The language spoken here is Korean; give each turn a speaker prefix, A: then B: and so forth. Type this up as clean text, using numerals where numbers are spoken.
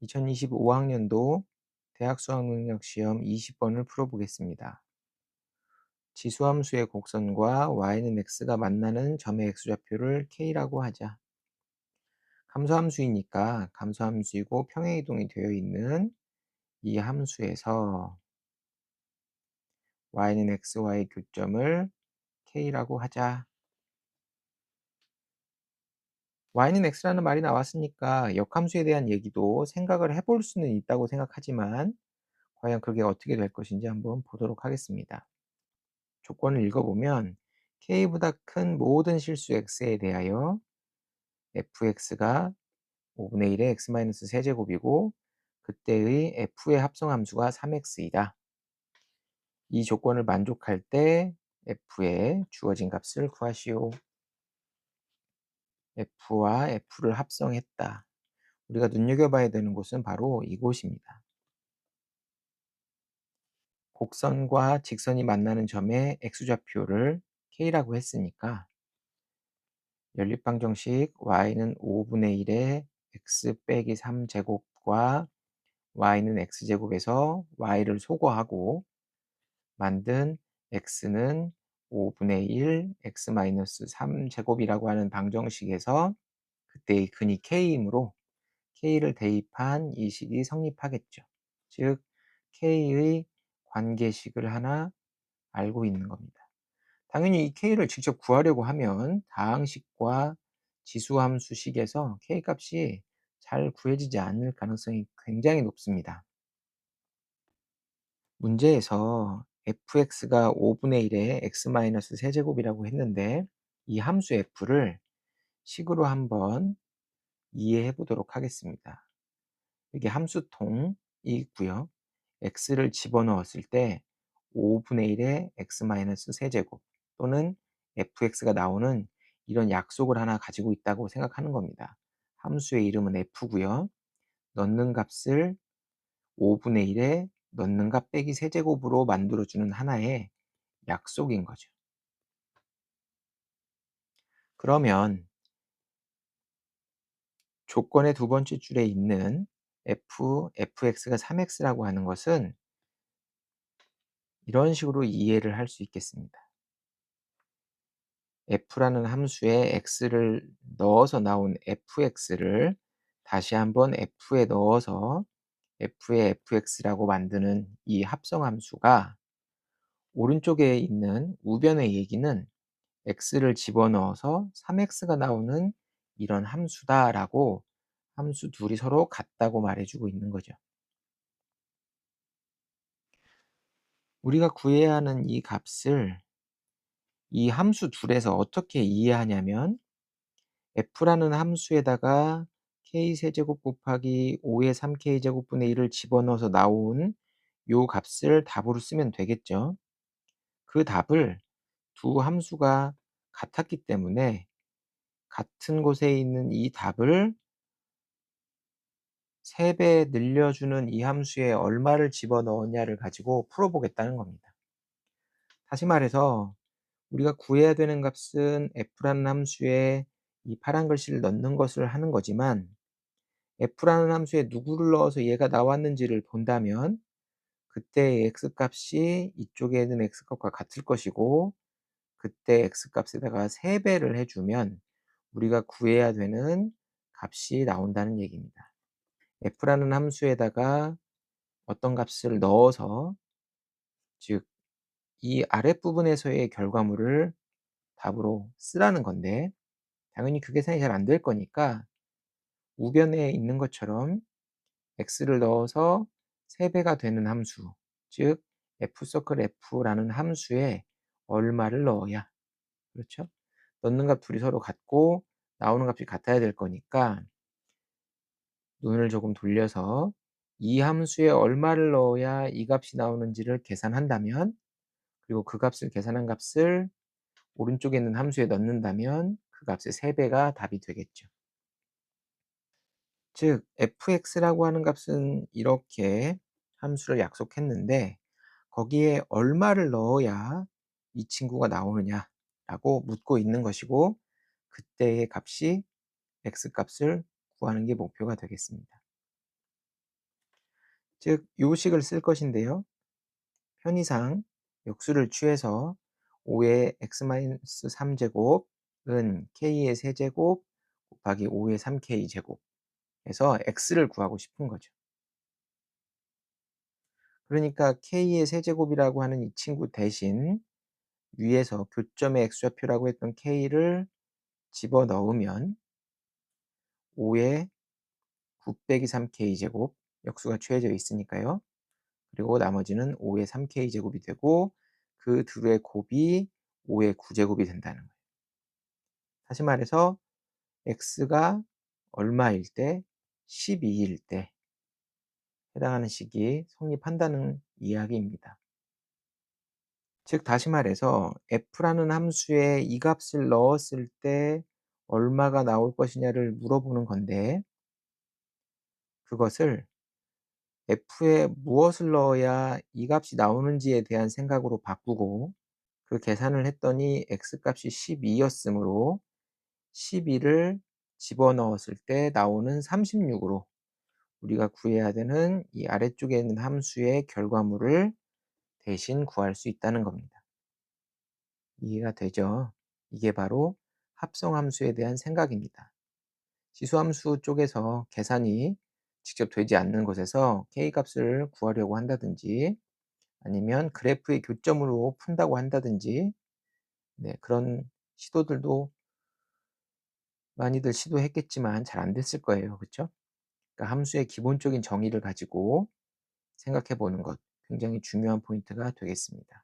A: 2025학년도 대학 수학능력 시험 20번을 풀어보겠습니다. 지수함수의 곡선과 y는 x가 만나는 점의 x좌표를 k라고 하자. 감소함수이니까 감소함수이고 평행이동이 되어 있는 이 함수에서 y는 x와의 교점을 k라고 하자. y는 x라는 말이 나왔으니까 역함수에 대한 얘기도 생각을 해볼 수는 있다고 생각하지만 과연 그게 어떻게 될 것인지 한번 보도록 하겠습니다. 조건을 읽어보면 k보다 큰 모든 실수 x에 대하여 fx가 5분의 1의 x-세제곱이고 그때의 f의 합성함수가 3x이다. 이 조건을 만족할 때 f의 주어진 값을 구하시오. f와 f를 합성했다. 우리가 눈여겨봐야 되는 곳은 바로 이곳입니다. 곡선과 직선이 만나는 점의 x좌표를 k라고 했으니까 연립방정식 y는 5분의 1의 x 빼기 3제곱과 y는 x제곱에서 y를 소거하고 만든 x는 5분의 1 x-3제곱이라고 하는 방정식에서 그때의 근이 k이므로 k를 대입한 이 식이 성립하겠죠. 즉 k의 관계식을 하나 알고 있는 겁니다. 당연히 이 k를 직접 구하려고 하면 다항식과 지수함수식에서 k 값이 잘 구해지지 않을 가능성이 굉장히 높습니다. 문제에서 fx가 5분의 1의 x-세제곱이라고 했는데 이 함수 f를 식으로 한번 이해해 보도록 하겠습니다. 여기 함수통이 있고요. x를 집어넣었을 때 5분의 1의 x-세제곱 또는 fx가 나오는 이런 약속을 하나 가지고 있다고 생각하는 겁니다. 함수의 이름은 f고요. 넣는 값을 5분의 1에 넣는 값 빼기 세제곱으로 만들어주는 하나의 약속인 거죠. 그러면 조건의 두 번째 줄에 있는 fx가 3x라고 하는 것은 이런 식으로 이해를 할 수 있겠습니다. f라는 함수에 x를 넣어서 나온 fx를 다시 한번 f에 넣어서 f의 fx라고 만드는 이 합성함수가 오른쪽에 있는 우변의 얘기는 x를 집어넣어서 3x가 나오는 이런 함수다라고 함수 둘이 서로 같다고 말해주고 있는 거죠. 우리가 구해야 하는 이 값을 이 함수 둘에서 어떻게 이해하냐면 f라는 함수에다가 k세제곱 곱하기 5의 3k제곱분의 1을 집어넣어서 나온 요 값을 답으로 쓰면 되겠죠. 그 답을 두 함수가 같았기 때문에 같은 곳에 있는 이 답을 3배 늘려주는 이 함수에 얼마를 집어넣었냐를 가지고 풀어보겠다는 겁니다. 다시 말해서 우리가 구해야 되는 값은 f라는 함수에 이 파란 글씨를 넣는 것을 하는 거지만 f라는 함수에 누구를 넣어서 얘가 나왔는지를 본다면 그때 x값이 이쪽에 있는 x값과 같을 것이고 그때 x값에다가 3배를 해주면 우리가 구해야 되는 값이 나온다는 얘기입니다. f라는 함수에다가 어떤 값을 넣어서 즉 이 아랫부분에서의 결과물을 답으로 쓰라는 건데 당연히 그 계산이 잘 안 될 거니까 우변에 있는 것처럼 x를 넣어서 3배가 되는 함수 즉 f서클 f라는 함수에 얼마를 넣어야 그렇죠? 넣는 값 둘이 서로 같고 나오는 값이 같아야 될 거니까 눈을 조금 돌려서 이 함수에 얼마를 넣어야 이 값이 나오는지를 계산한다면 그리고 그 값을 계산한 값을 오른쪽에 있는 함수에 넣는다면 그 값의 3배가 답이 되겠죠. 즉 fx라고 하는 값은 이렇게 함수를 약속했는데 거기에 얼마를 넣어야 이 친구가 나오느냐라고 묻고 있는 것이고 그때의 값이 x값을 구하는 게 목표가 되겠습니다. 즉 요식을 쓸 것인데요. 편의상 역수를 취해서 5의 x-3 제곱은 k의 세제곱 곱하기 5의 3k 제곱 해서 x를 구하고 싶은 거죠. 그러니까 k의 세제곱이라고 하는 이 친구 대신 위에서 교점의 x좌표라고 했던 k를 집어넣으면 5의 9 빼기 3k 제곱, 역수가 취해져 있으니까요. 그리고 나머지는 5의 3k 제곱이 되고 그 둘의 곱이 5의 9제곱이 된다는 거예요. 다시 말해서 x가 얼마일 때 12일 때 해당하는 식이 성립한다는 이야기입니다. 즉 다시 말해서 f라는 함수에 이 값을 넣었을 때 얼마가 나올 것이냐를 물어보는 건데, 그것을 f에 무엇을 넣어야 이 값이 나오는지에 대한 생각으로 바꾸고 그 계산을 했더니 x값이 12였으므로 12를 집어넣었을 때 나오는 36으로 우리가 구해야 되는 이 아래쪽에 있는 함수의 결과물을 대신 구할 수 있다는 겁니다. 이해가 되죠? 이게 바로 합성함수에 대한 생각입니다. 지수함수 쪽에서 계산이 직접 되지 않는 곳에서 k값을 구하려고 한다든지 아니면 그래프의 교점으로 푼다고 한다든지, 네, 그런 시도들도 많이들 시도했겠지만 잘 안 됐을 거예요. 그렇죠? 그러니까 함수의 기본적인 정의를 가지고 생각해 보는 것 굉장히 중요한 포인트가 되겠습니다.